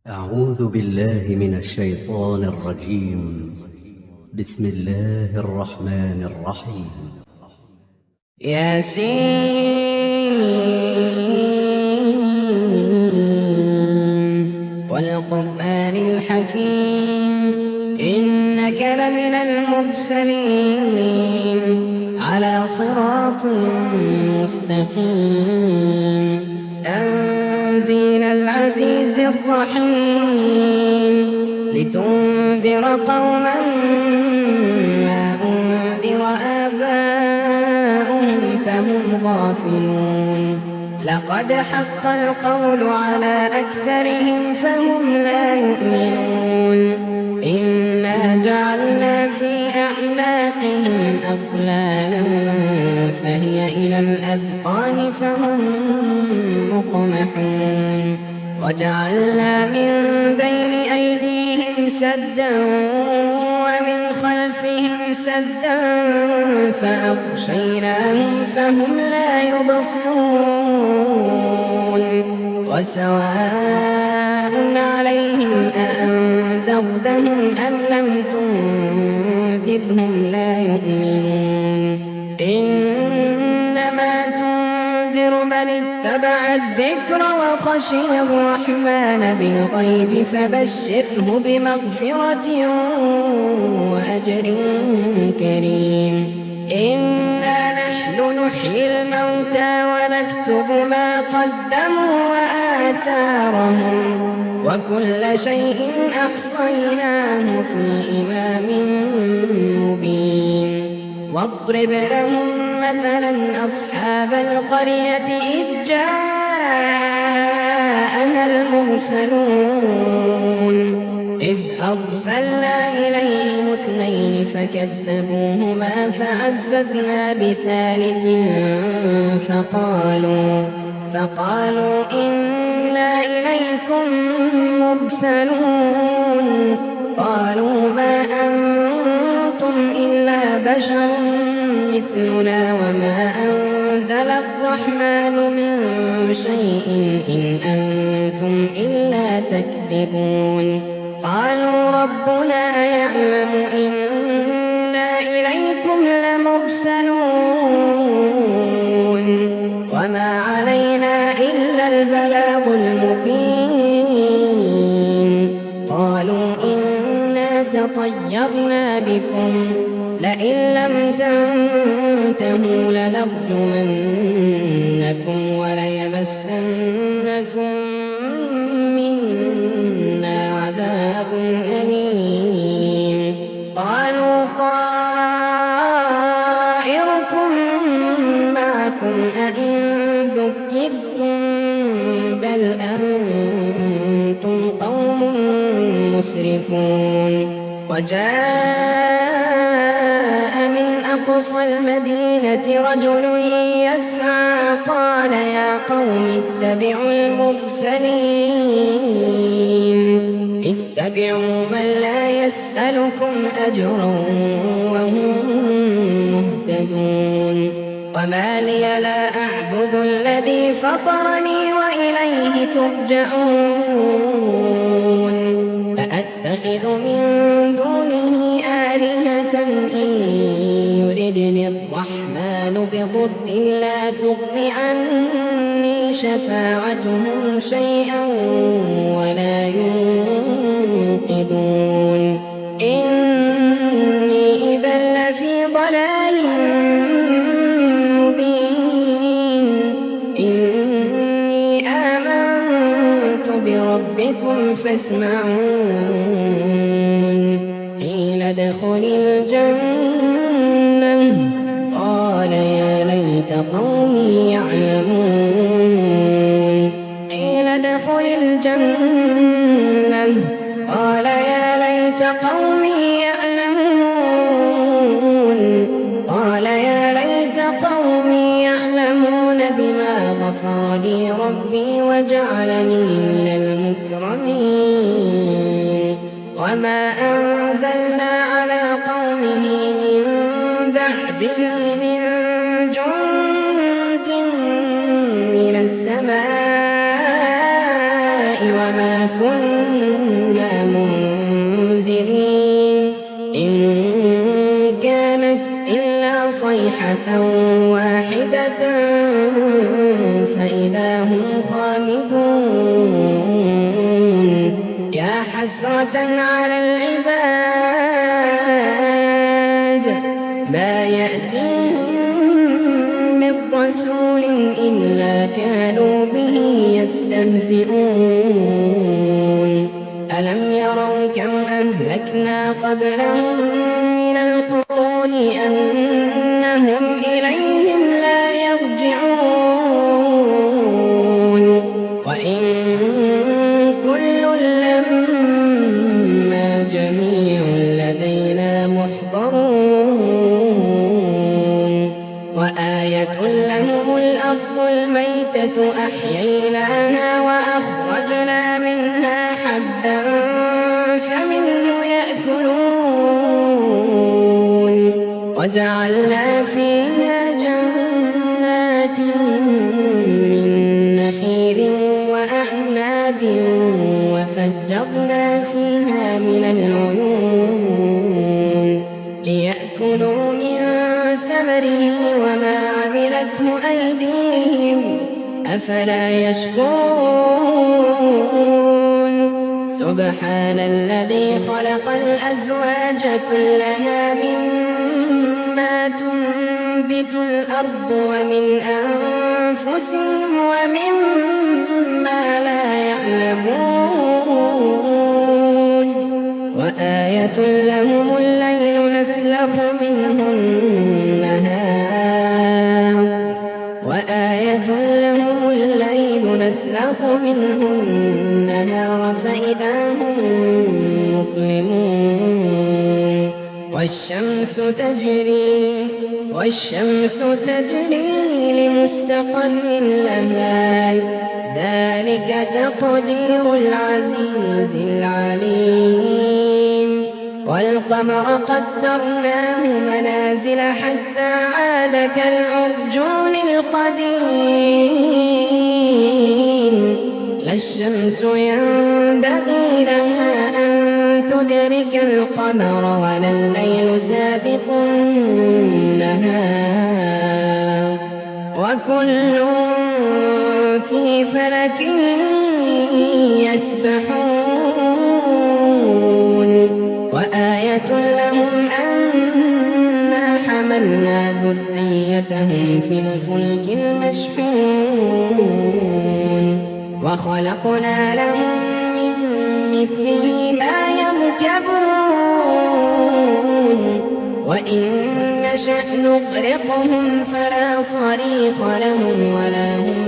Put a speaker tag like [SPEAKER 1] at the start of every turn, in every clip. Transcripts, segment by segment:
[SPEAKER 1] أعوذ بالله من الشيطان الرجيم. بسم الله الرحمن الرحيم.
[SPEAKER 2] ياسين والقرآن الحكيم إنك لمن المرسلين على صراط مستقيم تنزيل العزيز الرحيم لتنذر قوما ما أنذر آباؤهم فهم غافلون لقد حق القول على أكثرهم فهم لا يؤمنون إنا جعلنا في أعناقهم أغلالا فهي إلى الأذقان فهم مقمحون وجعلنا من بين أيديهم سدا ومن خلفهم سدا فأغشيناهم فهم لا يبصرون وسواء عليهم أأنذرتهم أم لم تنذرهم لا يؤمنون إنما تنذر من اتبع الذكر وخشي الرحمن بالغيب فبشره بمغفرة وأجر كريم إنا نحن نحيي الموتى ونكتب ما قدموا وآثارهم وكل شيء أحصيناه في إمام مبين واضرب لهم مثلا أصحاب القرية إذ جاءها المرسلون إذ أرسلنا إليهم اثنين فكذبوهما فعززنا بثالث فقالوا إنا إليكم مرسلون قالوا ما أنتم إلا بشر مثلنا وما أنزل الرحمن من شيء إن أنتم إلا تكذبون قالوا ربنا يعلم إنا إليكم لمرسلون وما علينا إلا البلاغ المبين قالوا إنا تطيرنا بكم لئن لم تنتهوا لنرجمنكم وليمسنكم منا عذاب أليم قالوا طائركم معكم أئن ذكرتم بل أنتم قوم مسرفون وجاء من أقصى المدينة رجل يسعى قال يا قوم اتبعوا المرسلين اتبعوا من لا يسألكم أجرا وهم مهتدون وما لي لا أعبد الذي فطرني وإليه ترجعون أأتخذ من دونه آلهة إن يردني الرحمن بضر لا تغن عني شفاعتهم شيئا ولا ينقذون إني إذا لفي ضلال مبين إني آمنت بربكم فاسمعون قيل ادخل الجنة قال يا ليت قومي يعلمون قيل ادخل الجنة قال يا ليت قومي يعلمون قال يا ليت قومي يعلمون بما غفر لي ربي وجعلني من المكرمين وما أنزلنا على قومه من بعده من جند من السماء وما كنا إنا منزلين إن كانت إلا صيحة واحدة فإذا هم خامدون يا حسرة على العباد ما يأتيهم من رسول إلا كانوا به يستهزئون ألم يروا كم أهلكنا قبلهم من القرون أنهم إليهم لا يرجعون وإن كل لما جميع لدينا محضرون وآية لهم الأرض الميتة أحييناها وأخرجنا منها حبا فمنه يأكلون وجعلنا فيها جنات من نخيل وأعناب وفجرنا فيها من العيون ليأكلوا من ثمره وما عملته أيديهم أفلا يشكرون سبحان الذي خلق الأزواج كلها مما تنبت الأرض ومن أنفسهم ومما لا يعلمون وآية لهم الليل نسلخ منه النهار فإذا هم مظلمون والشمس تجري لمستقر لها ذلك تقدير العزيز العليم والقمر قدرناه منازل حتى عاد كالعرجون القديم لا الشمس ينبغي لها أن تدرك القمر ولا الليل سابق النهار وكل في فلك يسبحون وآية لهم أنا حملنا ذريتهم في الفلك المشحون وخلقنا لهم من مثله ما يركبون وإن نشأ نغرقهم فلا صريخ لهم ولا هم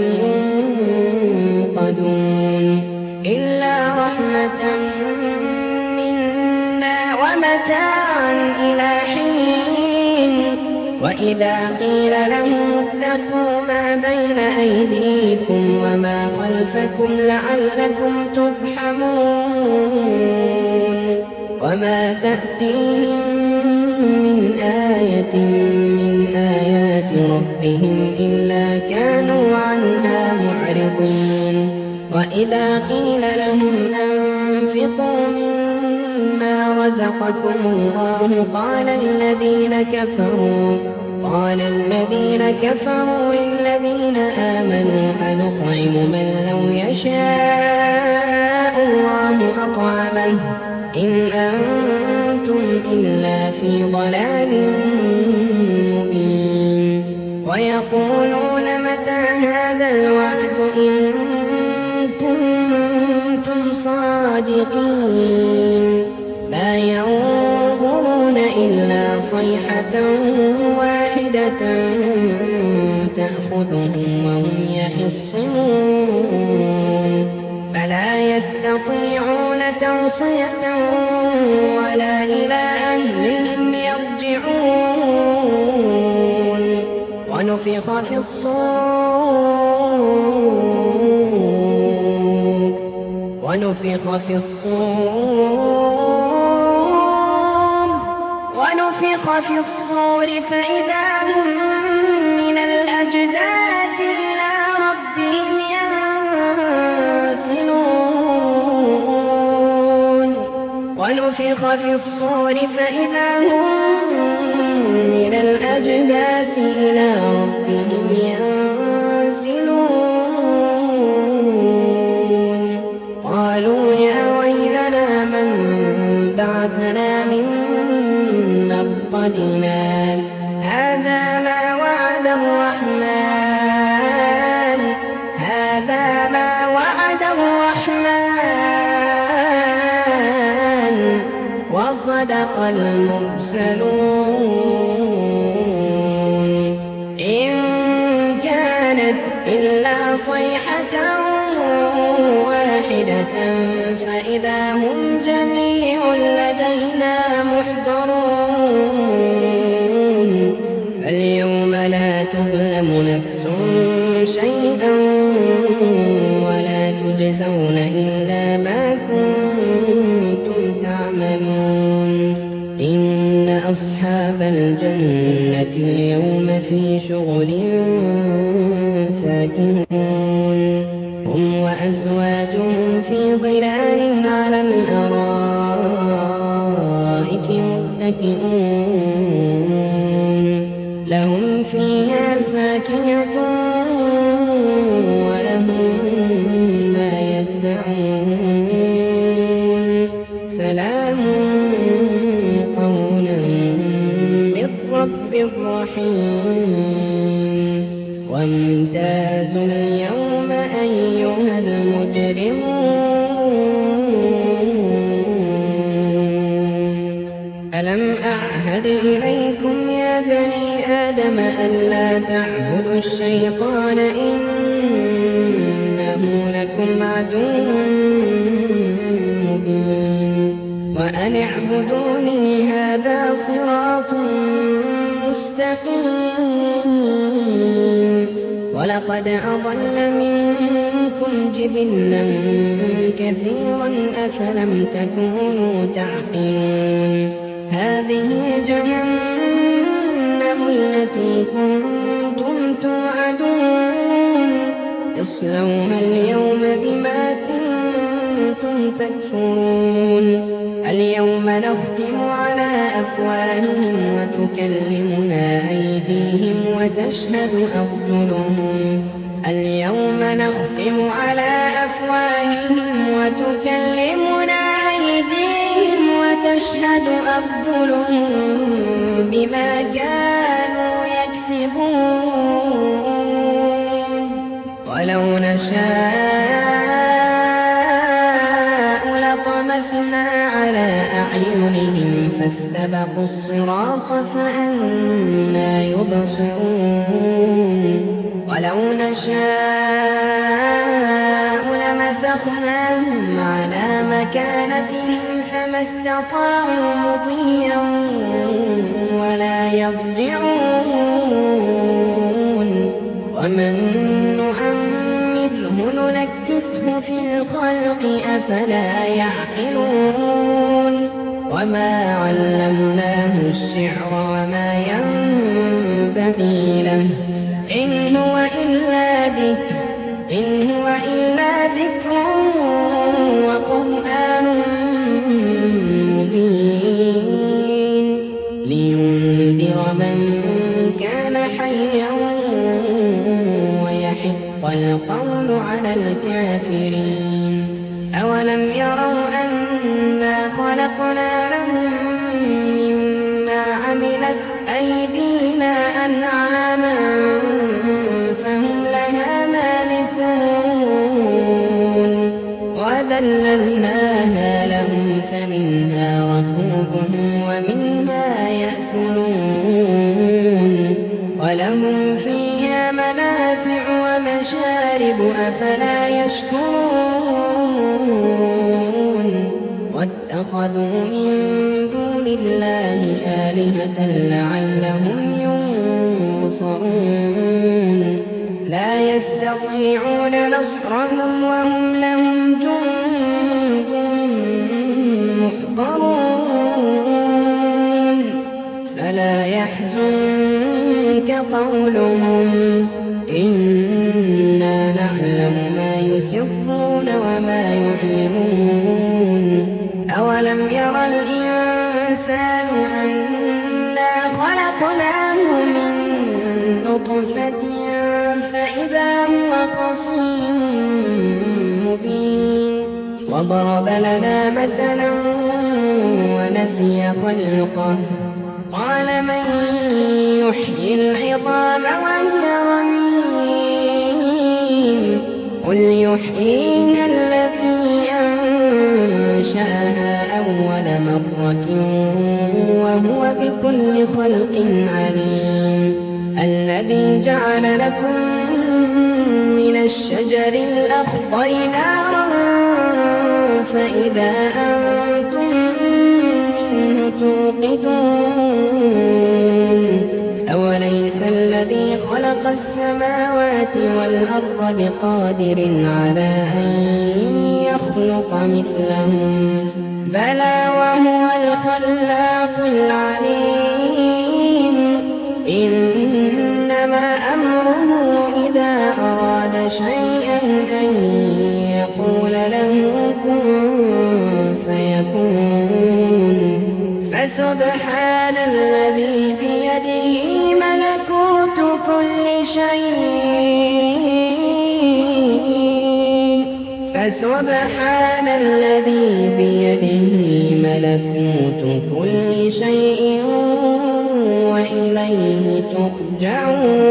[SPEAKER 2] ينقذون إلا رحمة منا ومتاعا إلى حين وإذا قيل لهم اتقوا ما بين أيديكم وما خلفكم لعلكم ترحمون وما تأتيهم من آية من آيات ربهم إلا كانوا عنها معرضين وإذا قيل لهم أنفقوا مما رزقكم الله قال الذين كفروا للذين آمنوا أنطعم من لو يشاء الله أطعمه إن أنتم إلا في ضلال مبين ويقولون متى هذا الوعد إن كنتم صادقين ما ينظرون إلا صيحة واحدة تأخذهم وهم يخصمون فلا يستطيعون توصية ولا إلى أهلهم يرجعون ونفخ في الصور فإذا هم من الأجداث إلى ربهم ينسلون ونفخ في الصور فإذا هم من الأجداث إلى ربهم ينسلون قالوا يا ويلنا من بعثنا من مرقدنا هذا ما وعد الرحمن وصدق المرسلون إن كانت إلا صيحة واحدة فإذا هم جميع لدينا محضرون فاليوم لا تظلم نفس شيئا ولا تجزون إلا ما كنتم تعملون إن أصحاب الجنة اليوم في شغل فاكهون هم وأزواجهم في ظلال على الأرائك متكئون لهم فيها فاكهة ولهم ما يدعون سلام قولا من رب رحيم وامتازوا اليوم أيها المجرمون ألم أعهد إليكم يا بني آدم ألا تعبدوا الشيطان إنه لكم عدو مبين وأن اعبدوني هذا صراط مستقيم ولقد أضل منكم جبلا كثيرا أفلم تكونوا تعقلون هذه جهنم التي كنتم توعدون اصلوها اليوم بما كنتم تكفرون اليوم نختم على أفواههم وتكلمنا أيديهم وتشهد أرجلهم اليوم نختم على أفواههم وتكلمنا أيديهم وتشهد أرجلهم بما كانوا يكسبون ولو نشاء لطمسنا على أعينهم فاستبقوا الصراط فأنى يبصرون ولو نشاء لمسخناهم على مكانتهم فما استطاعوا مضيا ولا يرجعون ومن نعمره ننكسه في الخلق أفلا يعقلون وما علمناه الشعر وما ينبغي له إن هو إلا ذكر وقرآن مبين لينذر من كان حيا ويحق القول على الكافرين أولم يروا أنا خلقنا لهم مما عملت أيدينا أنعاما فهم لها مالكون وذللناها لهم فمنها ركوبهم ومنها يأكلون ولهم فيها منافع ومشارب أفلا يشكرون واتخذوا من دون الله آلهة لعلهم ينصرون لا يستطيعون نصرهم وهم لهم جند محضرون فلا يحزنك قولهم إنا نعلم ما يسرون وما يعلنون أولم ير الإنسان أنا خلقناه من نطفة فإذا هو خصيم مبين وضرب لنا مثلا ونسي خلقه قال من يحيي العظام وهي رميم قل يحييها الذي أنشأها أول مرة وهو بكل خلق عليم الذي جعل لكم من الشجر الأخضر نارا فإذا أنتم منه توقدون أوليس الذي خلق السماوات والأرض بقادر على أن يخلق مثلهم بلى وهو الخلاق العليم إنما أمره إذا أراد شيئا أن يقول له كن فيكون فسبحان الذي بيده ملكوت كل شيء فسبحان الذي بيده ملكوت كل شيء وإليه ترجعون